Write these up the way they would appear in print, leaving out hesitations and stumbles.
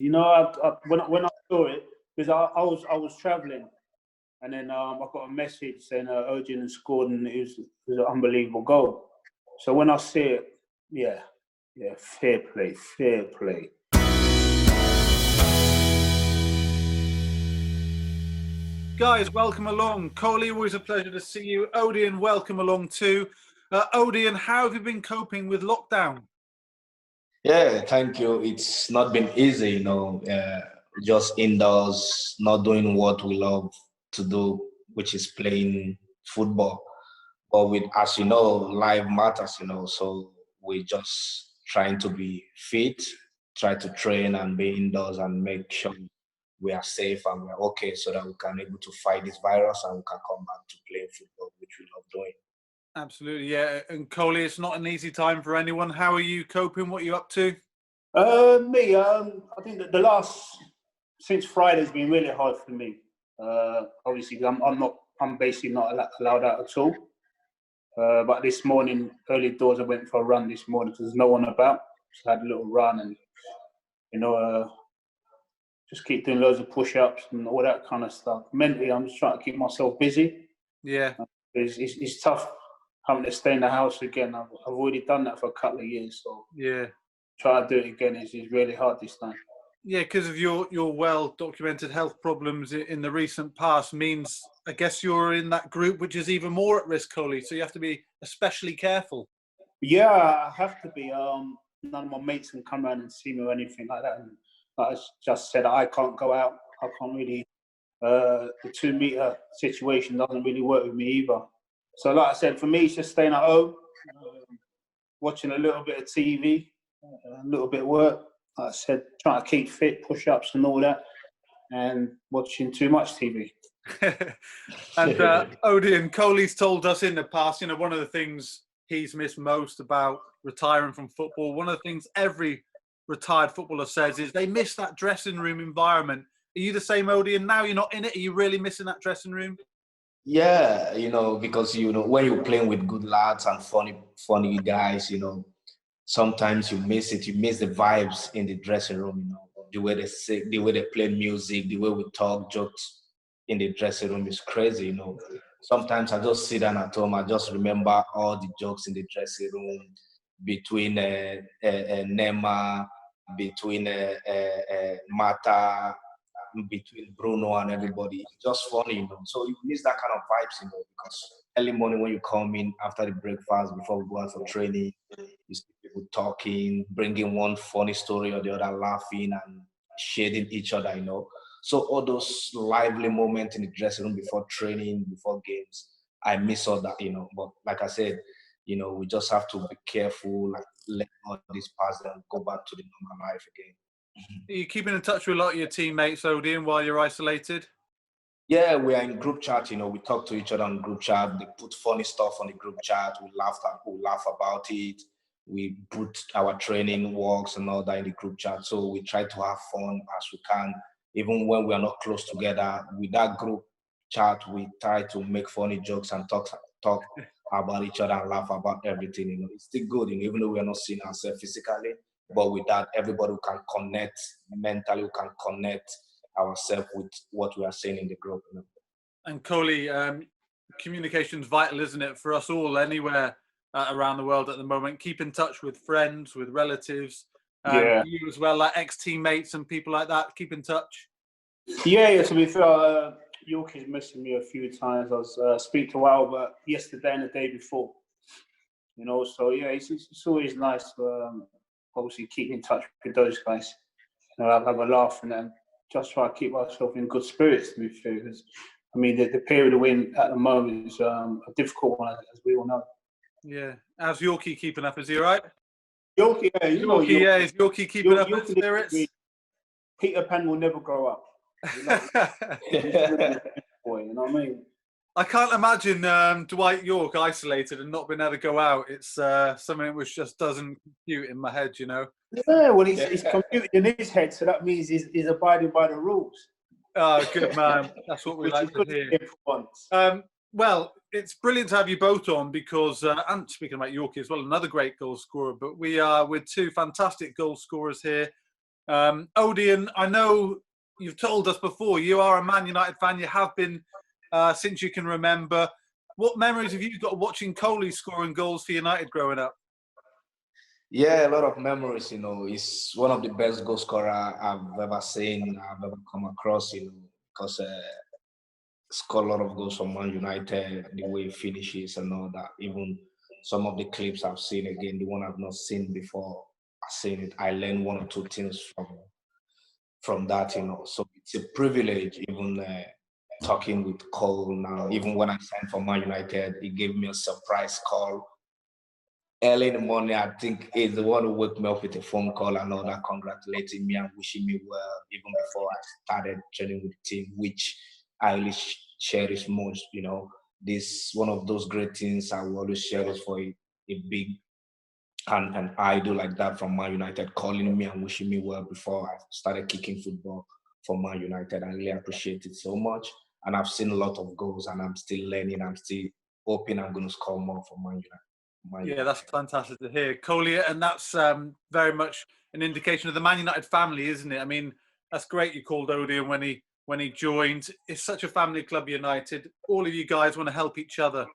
You know, when I saw it, because I was traveling, and then I got a message saying Odion had scored, and it was an unbelievable goal. So when I see it, yeah, fair play, fair play. Guys, welcome along. Coley, always a pleasure to see you. Odion, welcome along too. Odion, how have you been coping with lockdown? Yeah, thank you. It's not been easy, just indoors, not doing what we love to do, which is playing football. But with, as you know, life matters, so we're just trying to be fit, try to train and be indoors and make sure we are safe and we're okay so that we can able to fight this virus and we can come back to playing football, which we love doing. Absolutely, yeah. And Coley, it's not an easy time for anyone. How are you coping? What are you up to? I think that since Friday's been really hard for me. Obviously, I'm basically not allowed out at all. But this morning, early doors, I went for a run this morning because there's no one about. So I had a little run and, just keep doing loads of push-ups and all that kind of stuff. Mentally, I'm just trying to keep myself busy. Yeah. It's tough having to stay in the house again. I've already done that for a couple of years, so yeah, try to do it again is really hard this time. Yeah, because of your well-documented health problems in the recent past means, I guess, you're in that group which is even more at risk, Coley. So you have to be especially careful. Yeah, I have to be. None of my mates can come around and see me or anything like that. And like I just said, I can't go out. I can't really. The 2-meter situation doesn't really work with me either. So, like I said, for me, it's just staying at home, watching a little bit of TV, a little bit of work. Like I said, trying to keep fit, push-ups and all that, and watching too much TV. And Odion, Coley's told us in the past, one of the things he's missed most about retiring from football, one of the things every retired footballer says is they miss that dressing room environment. Are you the same, Odion? Now you're not in it, are you really missing that dressing room? Yeah, because when you're playing with good lads and funny guys, sometimes you miss it. You miss the vibes in the dressing room, the way they sing, the way they play music, the way we talk, jokes in the dressing room is crazy, Sometimes I just sit down at home, I just remember all the jokes in the dressing room between Nema, between Mata, between Bruno and everybody. It's just funny, So you miss that kind of vibes, because early morning when you come in after the breakfast, before we go out for training, you see people talking, bringing one funny story or the other, laughing and shading each other, So all those lively moments in the dressing room before training, before games, I miss all that, But like I said, we just have to be careful, like let all this pass and go back to the normal life again. Are you keeping in touch with a lot of your teammates, Odion, while you're isolated? Yeah, we are in group chat, we talk to each other on group chat. They put funny stuff on the group chat. We laugh about it. We put our training walks and all that in the group chat. So we try to have fun as we can. Even when we are not close together, with that group chat, we try to make funny jokes and talk about each other and laugh about everything. It's still good, even though we are not seeing ourselves physically. But with that, everybody can connect mentally, we can connect ourselves with what we are saying in the group. And Coley, communication's vital, isn't it, for us all anywhere around the world at the moment? Keep in touch with friends, with relatives, you as well, like ex-teammates and people like that. Keep in touch. Yeah. To be fair, Yorkie's missing me a few times. I was speaking to Albert yesterday and the day before. So yeah, it's always nice to obviously keep in touch with those guys. Have a laugh and then just try to keep myself in good spirits, to be fair. Because I mean, the period we're in at the moment is a difficult one, as we all know. Yeah. How's Yorkie keeping up? Is he all right? Yorkie, yeah, Yorkie, yeah. Is Yorkie keeping up in spirits? Peter Pan will never grow up. Boy, you know what I mean? I can't imagine Dwight York isolated and not being able to go out. It's something which just doesn't compute in my head, Yeah, well, he's computing in his head, so that means he's abiding by the rules. Oh, good man. That's what we like to hear. Well, it's brilliant to have you both on because, and speaking about Yorkie as well, another great goal scorer, but we are with two fantastic goal scorers here. Odion, I know you've told us before you are a Man United fan. You have been since you can remember. What memories have you got watching Coley scoring goals for United growing up? Yeah, a lot of memories, you know. He's one of the best goal scorer I've ever seen, I've ever come across, you know, because scored a lot of goals for Man United, the way he finishes and all that. Even some of the clips I've seen again, the one I've not seen before, I've seen it. I learned one or two things from that, you know. So it's a privilege, even talking with Cole now. Even when I signed for Man United, he gave me a surprise call early in the morning. I think he's the one who woke me up with a phone call and all that, congratulating me and wishing me well, even before I started training with the team, which I really cherish most. You know, this one of those great things I will always cherish for a big and an idol like that from Man United, calling me and wishing me well before I started kicking football for Man United. I really appreciate it so much. And I've seen a lot of goals and I'm still learning. I'm still hoping I'm going to score more for Man United. Yeah, that's fantastic to hear, Coley, and that's very much an indication of the Man United family, isn't it? I mean, that's great you called Odion when he joined. It's such a family club, United. All of you guys want to help each other.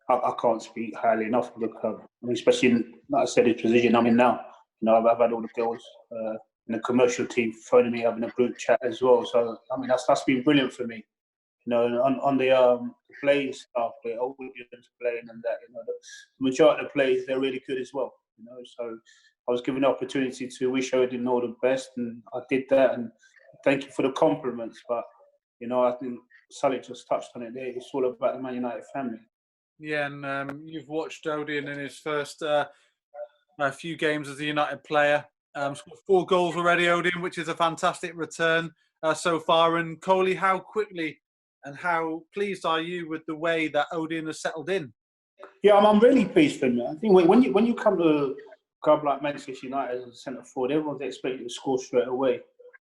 I can't speak highly enough of the club. I mean, especially, like I said, the position I'm in now. You know, I've had all the girls in the commercial team phoning me up in a group chat as well. So, I mean, that's been brilliant for me. You know, on the playing staff, the Odion's playing and that, you know, the majority of the players, they're really good as well. You know, so I was given the opportunity to wish Odion all the best, and I did that. And thank you for the compliments. But, you know, I think Sully just touched on it there. It's all about the Man United family. Yeah, and you've watched Odion in his first few games as a United player. Scored 4 goals already, Odion, which is a fantastic return so far. And Coley, how quickly and how pleased are you with the way that Odion has settled in? Yeah, I'm really pleased for him. I think when you come to a club like Manchester United as a centre forward, everyone's expecting to score straight away.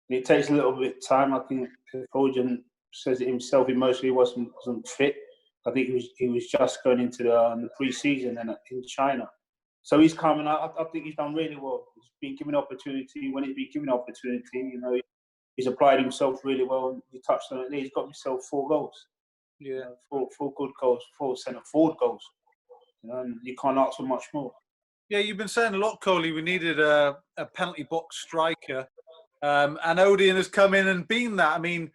And it takes a little bit of time. I think Odion says it himself. He mostly wasn't fit. I think he was just going into the pre-season in China. So he's coming out. I think he's done really well. He's been given opportunity. When he's been given opportunity, you know, he's applied himself really well. You touched on it there. He's got himself 4 goals. Yeah, You know, 4 good goals, 4 centre forward goals. You know, and you can't ask for much more. Yeah, you've been saying a lot, Coley. We needed a penalty box striker, and Odion has come in and been that. I mean,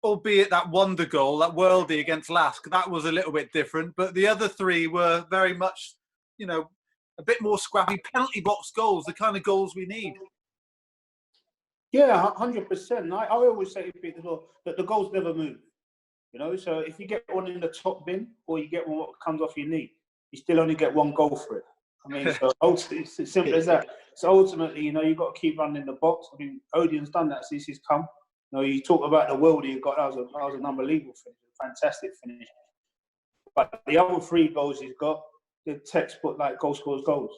albeit that wonder goal, that worldie against Lask, that was a little bit different. But the other 3 were very much, you know, a bit more scrappy penalty box goals, the kind of goals we need. Yeah, 100%. I always say to people that the goals never move. You know, so if you get one in the top bin or you get one that comes off your knee, you still only get 1 goal for it. I mean, so it's as simple as that. So ultimately, you know, you've got to keep running the box. I mean, Odion's done that since he's come. You know, you talk about the world he got. That was an unbelievable finish, a fantastic finish. But the other 3 goals he's got, the textbook like goal scores goals.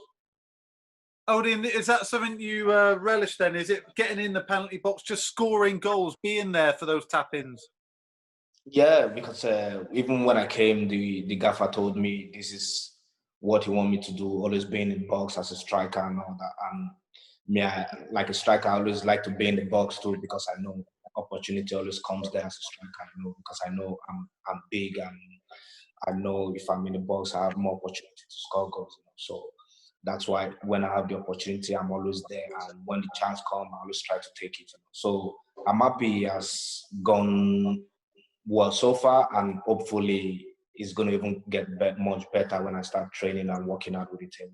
Odion, is that something you relish then? Is it getting in the penalty box, just scoring goals, being there for those tap-ins? Yeah, because even when I came, the gaffer told me this is what he want me to do, always be in the box as a striker and all that. And me, like a striker, I always like to be in the box too, because I know opportunity always comes there as a striker. You know, because I know I'm big and I know if I'm in the box, I have more opportunity to score goals. You know? So that's why when I have the opportunity, I'm always there. And when the chance comes, I always try to take it. You know? So I'm happy he has gone well so far, and hopefully it's going to even get much better when I start training and working out with the team.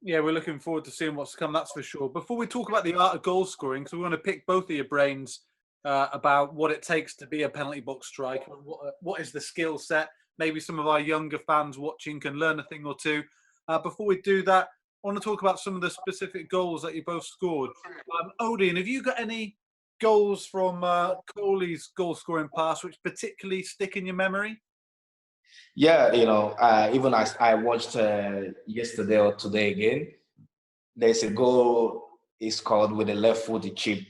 Yeah, we're looking forward to seeing what's to come, that's for sure. Before we talk about the art of goal scoring, because we want to pick both of your brains about what it takes to be a penalty box striker, what is the skill set. Maybe some of our younger fans watching can learn a thing or two. Before we do that, I want to talk about some of the specific goals that you both scored. Odion, have you got any goals from Coley's goal-scoring pass which particularly stick in your memory? Yeah, you know, even as I watched yesterday or today again, there's a goal he scored with the left foot, he chipped.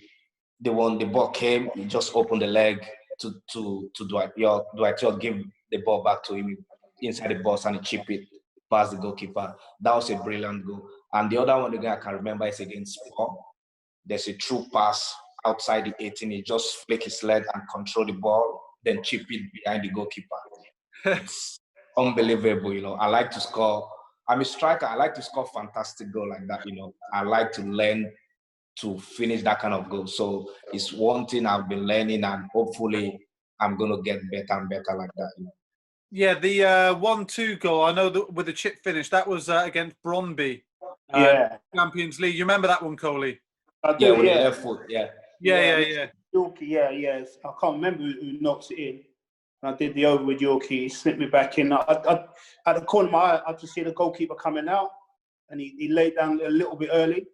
The ball came, he just opened the leg to Dwight York. Dwight York gave the ball back to him inside the box and he chipped it past the goalkeeper. That was a brilliant goal. And the other one again I can remember is against Sport. There's a true pass outside the 18. He just flick his leg and control the ball, then chip it behind the goalkeeper. It's unbelievable, you know. I like to score. I'm a striker. I like to score fantastic goal like that, you know. I like to learn to finish that kind of goal. So it's one thing I've been learning, and hopefully I'm going to get better and better like that, you know. Yeah, the 1-2 goal, I know that with the chip finish, that was against Brøndby. Yeah. Champions League. You remember that one, Coley? I do, Yeah, with yeah. the left foot, yeah. Yeah. Yorkie, yeah. I can't remember who knocks it in. And I did the over with Yorkie. He slipped me back in. I at the corner of my eye, I just see the goalkeeper coming out, and he laid down a little bit early.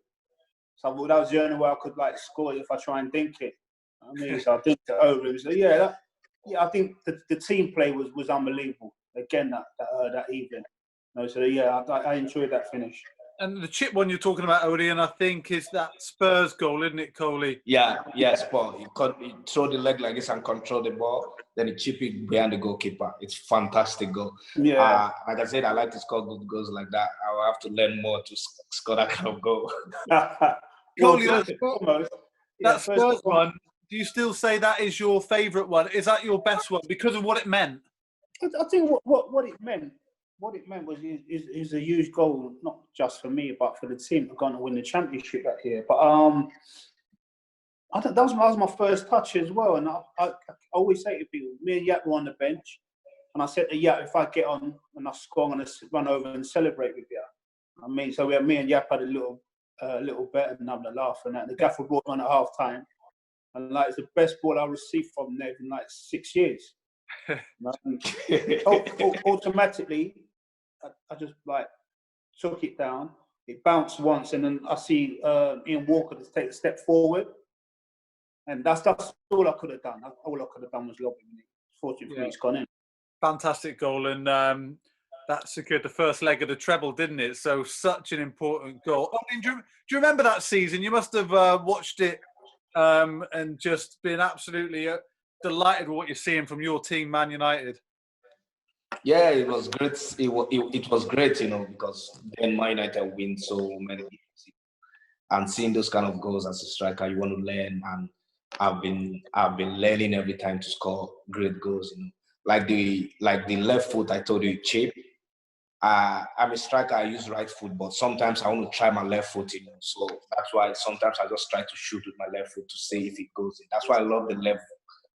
So I thought that was the only way I could like score if I try and dink it. I mean, so I dinked it over him. So I think the team play was unbelievable. Again, that evening. You know, so yeah, I enjoyed that finish. And the chip one you're talking about, Odion, I think is that Spurs goal, isn't it, Coley? Yeah, spot. He throw the leg like this and control the ball, then he chip it behind the goalkeeper. It's fantastic goal. Yeah. Like I said, I like to score good goals like that. I will have to learn more to score that kind of goal. Coley, that Spurs one, do you still say that is your favourite one? Is that your best one because of what it meant? I think what it meant. What it meant was is a huge goal, not just for me, but for the team to go on to win the championship that year. But that was my first touch as well. And I always say to people, me and Yap were on the bench, and I said to Yap, if I get on and I score, I'm going to run over and celebrate with you. I mean, so me and Yap had a little bet and having a laugh, and that the gaffer brought on at half time, and like it's the best ball I received from them in like 6 years. Automatically, I just like took it down. It bounced once, and then I see Ian Walker just take a step forward, and that's all I could have done. All I could have done was lob it. Fortunately, it's gone in. Fantastic goal, and that secured the first leg of the treble, didn't it? So such an important goal. I mean, do you remember that season? You must have watched it and just been absolutely delighted with what you're seeing from your team, Man United. Yeah, it was great. It was great, you know, because then Man United win so many games. And seeing those kind of goals as a striker, you want to learn. And I've been learning every time to score great goals. You know, like the left foot I told you, chip. I'm a striker. I use right foot, but sometimes I want to try my left foot. You know, so that's why sometimes I just try to shoot with my left foot to see if it goes in. That's why I love the left,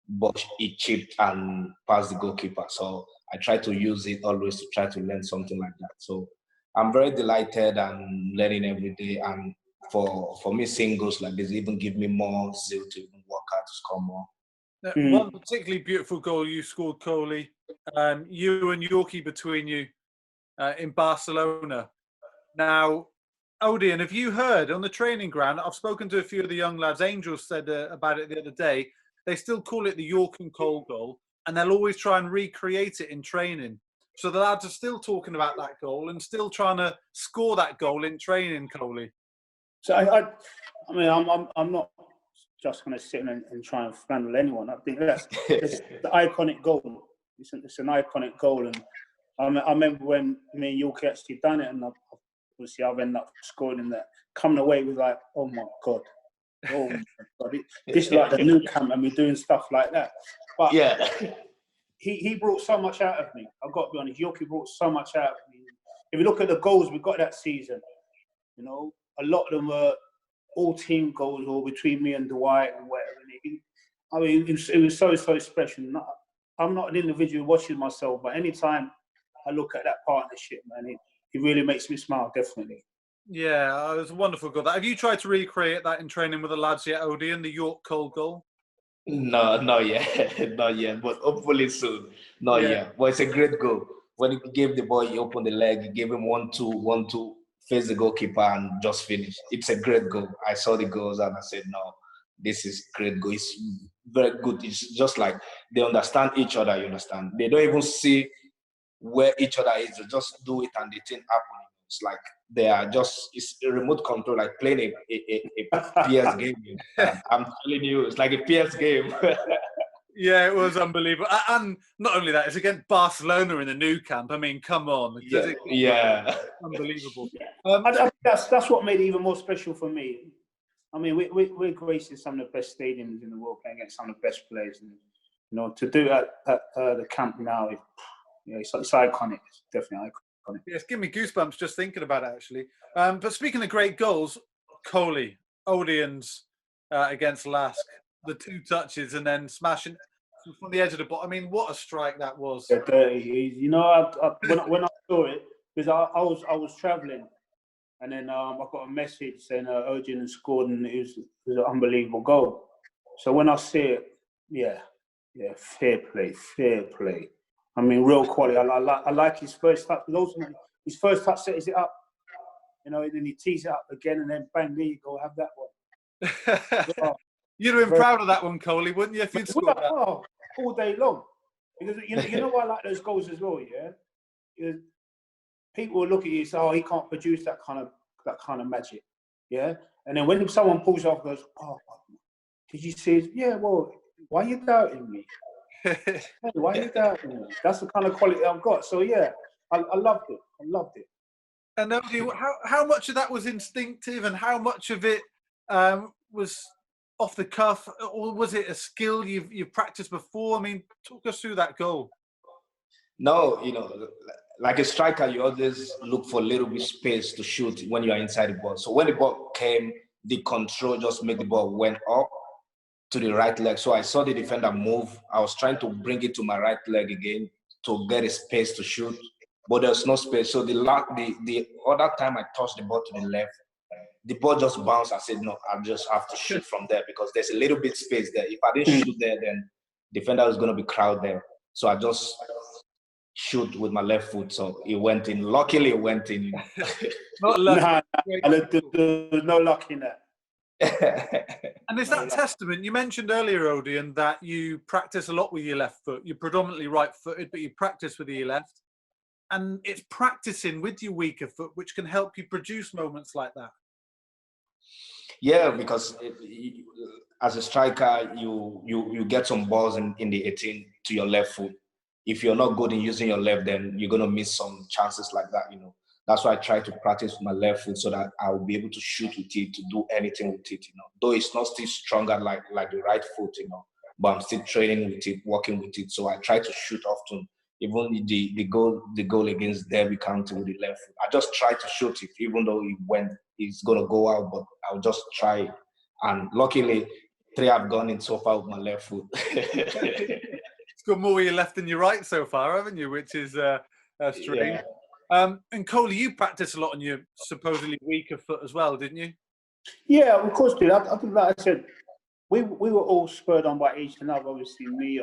but it chipped and passed the goalkeeper. So I try to use it always to try to learn something like that. So I'm very delighted and learning every day. And for me, seeing goals like this even give me more zeal to even work hard to score more. One particularly beautiful goal you scored, Coley. You and Yorkie between you in Barcelona. Now, Odion, have you heard on the training ground? I've spoken to a few of the young lads. Angel said about it the other day. They still call it the York and Cole goal, and they'll always try and recreate it in training. So the lads are still talking about that goal and still trying to score that goal in training, Coley. So I mean, I'm not just going to sit and try and flanel anyone. I think it's the iconic goal. It's an iconic goal, and I remember when me and Yorkie actually done it, and obviously I've ended up scoring in that. Coming away with like, oh my god. Oh my God. This is like the new camp, and we're doing stuff like that. But yeah, he brought so much out of me. I've got to be honest. Yorkie brought so much out of me. If you look at the goals we got that season, you know, a lot of them were all team goals or between me and Dwight and whatever. I mean, it was so special. I'm not an individual watching myself, but anytime I look at that partnership, man, it really makes me smile, definitely. Yeah, it was a wonderful goal. Have you tried to recreate that in training with the lads yet, Odion, the York Cole goal? No, not yet. Not yet, but hopefully soon. Not yet. But it's a great goal. When he gave the ball, he opened the leg, he gave him 1-2, face the goalkeeper and just finish. It's a great goal. I saw the goals and I said, no, this is great goal. It's very good. It's just like they understand each other, you understand? They don't even see where each other is. They just do it and the thing happens. It's like they are it's a remote control, like playing a PS game. I'm telling you, it's like a PS game. Yeah, it was unbelievable. And not only that, it's against Barcelona in the new camp. I mean, come on. Yeah. Unbelievable. I think that's what made it even more special for me. I mean, we're gracing some of the best stadiums in the world, playing against some of the best players. And, you know, to do it at the Camp Nou, it's iconic. It's definitely iconic. Yeah, it's giving me goosebumps just thinking about it, actually. But speaking of great goals, Coley, Odion's against Lask, the 2 touches and then smashing from the edge of the box. I mean, what a strike that was. Yeah, dirty. You know, when I saw it, because I was traveling, and then I got a message saying Odion had scored, and it was an unbelievable goal. So when I see it, yeah, fair play. I mean, real quality. I like his first touch. His first touch sets it up, you know, and then he tees it up again, and then bang, there you go, have that one. You'd have been proud of that one, Coley, wouldn't you, if you'd scored that? Oh, all day long. Because you know why I like those goals as well, yeah? Because people will look at you and say, oh, he can't produce that kind of magic, yeah? And then when someone pulls off, goes, oh, did you see it? Yeah, well, why are you doubting me? Hey, why are you doubting me? That's the kind of quality I've got. So yeah, I loved it. And how much of that was instinctive, and how much of it was off the cuff, or was it a skill you've practiced before? I mean, talk us through that goal. No, you know, like a striker, you always look for a little bit space to shoot when you are inside the box. So when the ball came, the control just made the ball went up to the right leg. So I saw the defender move. I was trying to bring it to my right leg again to get a space to shoot, but there's no space. So the other time I touched the ball to the left, the ball just bounced. I said, no, I just have to shoot from there because there's a little bit space there. If I didn't shoot there, then defender was going to be crowded there. So I just shoot with my left foot. So it went in. Luckily, it went in. Not lucky. There's no luck in that. And is that testament? You mentioned earlier, Odion, that you practice a lot with your left foot. You're predominantly right-footed, but you practice with your left. And it's practicing with your weaker foot which can help you produce moments like that. Yeah, because as a striker, you get some balls in the 18 to your left foot. If you're not good in using your left, then you're going to miss some chances like that, you know. That's why I try to practice with my left foot so that I'll be able to shoot with it, to do anything with it, you know. Though it's not still stronger like the right foot, you know, but I'm still training with it, working with it. So I try to shoot often. Even the goal against Derby County with the left foot, I just try to shoot it, even though it's gonna go out, but I'll just try. And luckily, 3 have gone in so far with my left foot. It's got more with your left than your right so far, haven't you? Which is strange. Yeah. And Coley, you practice a lot on your supposedly weaker foot as well, didn't you? Yeah, of course, dude. I think, like I said, we were all spurred on by each other. Obviously, me,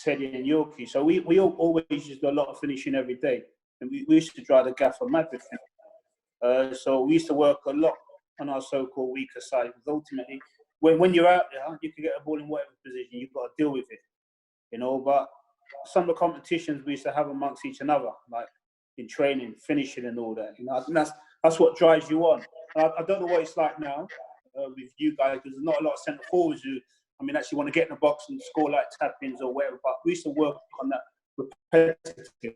Teddy, and Yorkie. So we always used to do a lot of finishing every day, and we used to drive the gaffer mad with him. So we used to work a lot on our so-called weaker side. Because ultimately, when you're out there, you can get a ball in whatever position. You've got to deal with it, you know. But some of the competitions we used to have amongst each other, like in training, finishing, and all that. You know, I think that's what drives you on. And I don't know what it's like now with you guys, because there's not a lot of centre forwards who, actually want to get in the box and score like tap-ins or whatever. But we used to work on that repetitive.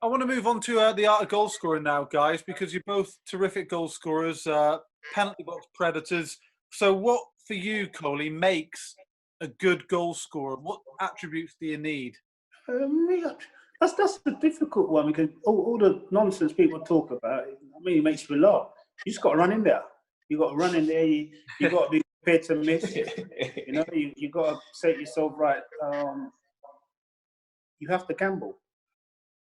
I want to move on to the art of goal scoring now, guys, because you're both terrific goal scorers, penalty box predators. So what, for you, Coley, makes a good goal scorer? What attributes do you need? That's a difficult one, because all the nonsense people talk about, it makes me laugh. You just got to run in there. You got to run in there. You got to be prepared to miss. You know, you got to say to yourself, right, you have to gamble.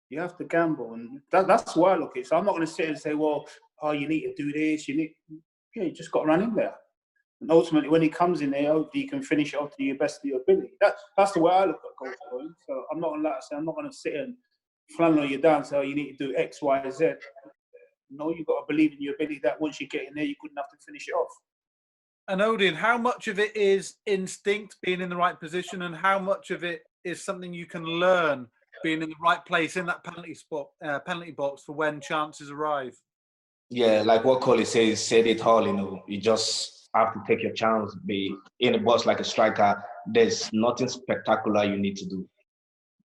You have to gamble, and that's why I look at it. So I'm not going to sit and say, well, you need to do this. You just got to run in there. And ultimately, when he comes in there, hopefully you can finish it off to your best of your ability. That's the way I look at goal scoring. So I'm not going to sit and flannel you down and say, you need to do X, Y, Z. No, you've got to believe in your ability that once you get in there, you're good enough to finish it off. And Odion, how much of it is instinct, being in the right position, and how much of it is something you can learn, being in the right place in that penalty box for when chances arrive? Yeah, like what Coley said it all, you know, you just have to take your chance, be in the box like a striker. There's nothing spectacular you need to do.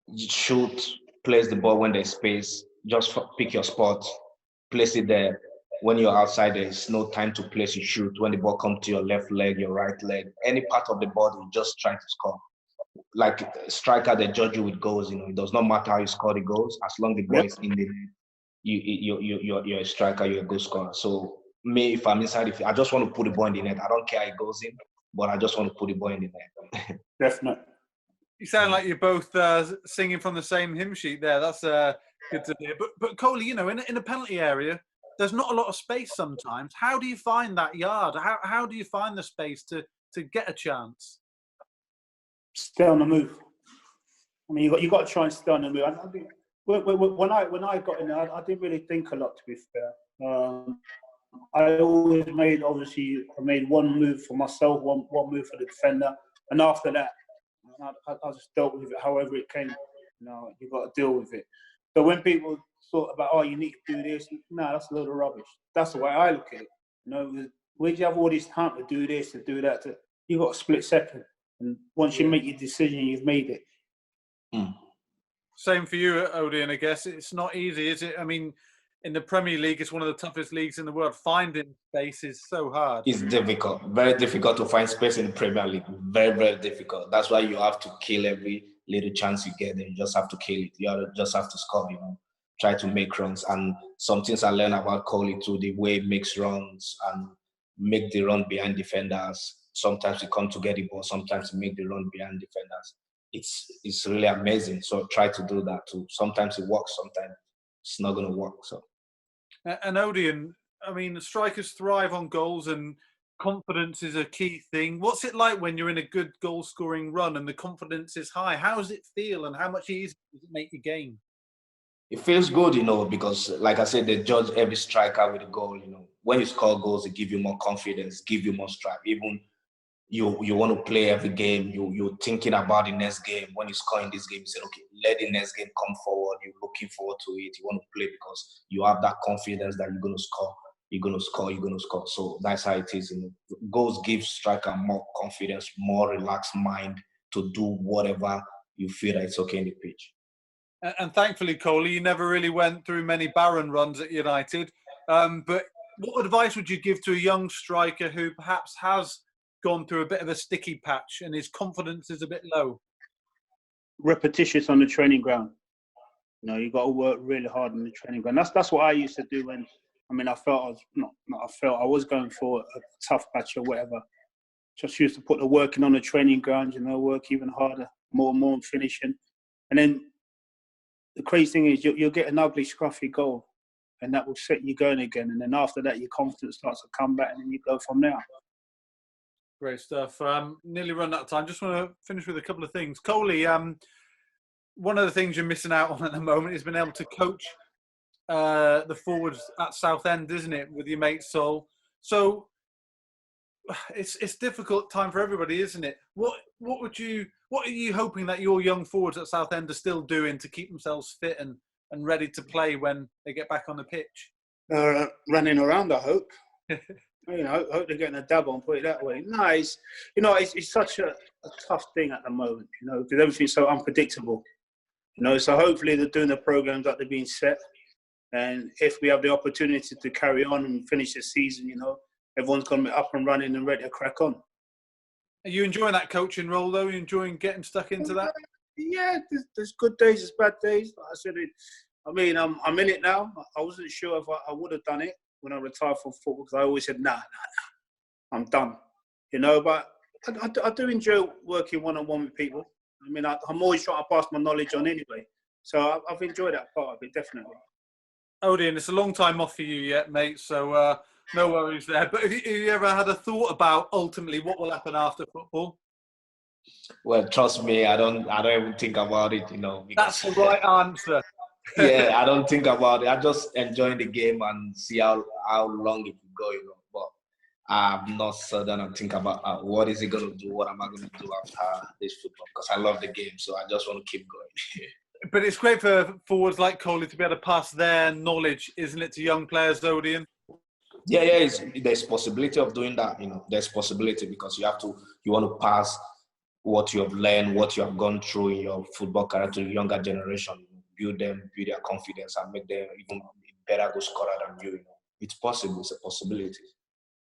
You shoot, place the ball when there's space, just pick your spot, place it there. when you're outside, there's no time to place a shoot. When the ball comes to your left leg, your right leg, any part of the body, just try to score. Like a striker, they judge you with goals. It does not matter how you score the goals, as long as the ball is in the net. You're a striker, you're a goal scorer. So me, if I'm inside, if I just want to put the ball in the net, I don't care how it goes in, but I just want to put the ball in the net. Definitely. You sound like you're both singing from the same hymn sheet there. That's good to hear. But Coley, in a penalty area, there's not a lot of space sometimes. How do you find that yard? How do you find the space to get a chance? Stay on the move. I mean, you got to try and stay on the move. I think when I got in there, I didn't really think a lot, to be fair. I always made one move for myself, one move for the defender, and after that, I just dealt with it however it came. You got to deal with it. So when people thought about, oh, you need to do this, no, that's a load of rubbish. That's the way I look at it. Where do you have all this time to do this, to do that? You got a split second, and once you make your decision, you've made it. Same for you, Odion, I guess. It's not easy, is it? I mean, in the Premier League, it's one of the toughest leagues in the world. Finding space is so hard. It's difficult, very difficult to find space in the Premier League. Very, very difficult. That's why you have to kill every little chance you get. And you just have to kill it. Just have to score, try to make runs. And some things I learned about Coley too, the way he makes runs and make the run behind defenders. Sometimes he come to get the ball. Sometimes he make the run behind defenders. It's really amazing. So try to do that too. Sometimes it works. Sometimes it's not going to work. So. And Odion, I mean, strikers thrive on goals, and confidence is a key thing. What's it like when you're in a good goal-scoring run and the confidence is high? How does it feel, and how much easier does it make the game? It feels good, because, like I said, they judge every striker with a goal. When you score goals, it give you more confidence, give you more strife. Even you want to play every game. You're thinking about the next game. When you score in this game, you say, okay, let the next game come forward. You're looking forward to it. You want to play because you have that confidence that you're going to score. You're going to score. You're going to score. So that's how it is. Goals give striker more confidence, more relaxed mind to do whatever you feel that it's okay in the pitch. And thankfully, Coley, you never really went through many barren runs at United. But what advice would you give to a young striker who perhaps has gone through a bit of a sticky patch and his confidence is a bit low? Repetitious on the training ground. You got to work really hard on the training ground. That's what I used to do when, I felt I was going for a tough patch or whatever. Just used to put the work in on the training ground, work even harder, more and more, and finishing. And then the crazy thing is you'll get an ugly, scruffy goal, and that will set you going again. And then after that, your confidence starts to come back, and then you go from there. Great stuff. Nearly run out of time. Just want to finish with a couple of things. Coley, one of the things you're missing out on at the moment is being able to coach the forwards at Southend, isn't it, with your mate Sol? So it's difficult time for everybody, isn't it? What are you hoping that your young forwards at Southend are still doing to keep themselves fit and ready to play when they get back on the pitch? Running around, I hope. I hope they're getting a dab on, put it that way. No, it's such a tough thing at the moment, because everything's so unpredictable. So hopefully they're doing the programs that they're being set. And if we have the opportunity to carry on and finish the season, everyone's going to be up and running and ready to crack on. Are you enjoying that coaching role, though? Are you enjoying getting stuck into that? Yeah, there's good days, there's bad days. Like I said, I'm in it now. I wasn't sure if I would have done it when I retired from football, because I always said, nah, I'm done. But I do enjoy working one-on-one with people. I'm always trying to pass my knowledge on anyway. So I've enjoyed that part of it, definitely. Odion, it's a long time off for you yet, mate, so no worries there. But have you ever had a thought about ultimately what will happen after football? Well, trust me, I don't even think about it, That's the right answer. Yeah, I don't think about it. I just enjoy the game and see how long it will go, But I'm not certain and think about what is it going to do, what am I going to do after this football, because I love the game, so I just want to keep going. But it's great for forwards like Coley to be able to pass their knowledge, isn't it, to young players, Odion? Yeah, there's possibility of doing that, There's possibility because you want to pass what you have learned, what you have gone through in your football career to the younger generation. Build their confidence and make them even better goal scorer than you. it's possible. It's a possibility.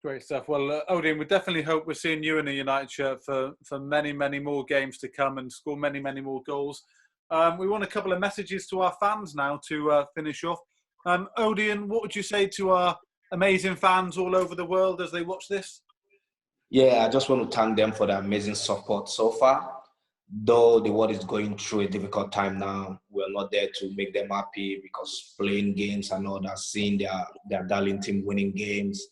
Great stuff. Well, Odion, we definitely hope we're seeing you in a United shirt for many, many more games to come and score many, many more goals. We want a couple of messages to our fans now to finish off. Odion, what would you say to our amazing fans all over the world as they watch this? Yeah, I just want to thank them for the amazing support so far. Though the world is going through a difficult time now, we're not there to make them happy, because playing games and all that, seeing their darling team winning games,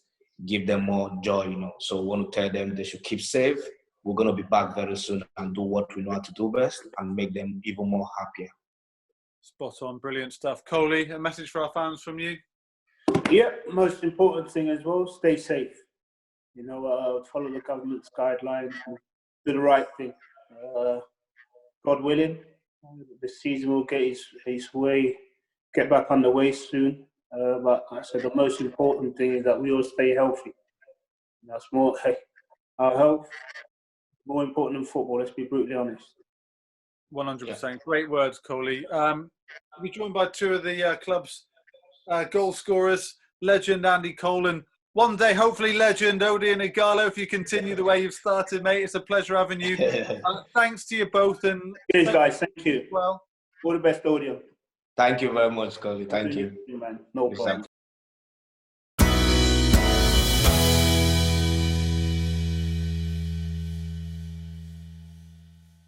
give them more joy, you know. So we want to tell them they should keep safe. We're going to be back very soon and do what we know how to do best and make them even more happier. Spot on. Brilliant stuff. Coley, a message for our fans from you? Yeah, most important thing as well, stay safe. You know, follow the government's guidelines and do the right thing. God willing, the season will get get back underway soon. But like I said, the most important thing is that we all stay healthy. That's more, our health, more important than football, let's be brutally honest. 100%. Yeah. Great words, Coley. We're joined by two of the club's goal scorers, legend Andy Cole, and one day, hopefully, legend Odion Ighalo, if you continue the way you've started, mate. It's a pleasure having you. Thanks to you both. And cheers, guys. Thank you. Well, all the best, Odion. Thank you very much, Coley. Thank you. Man. No problem.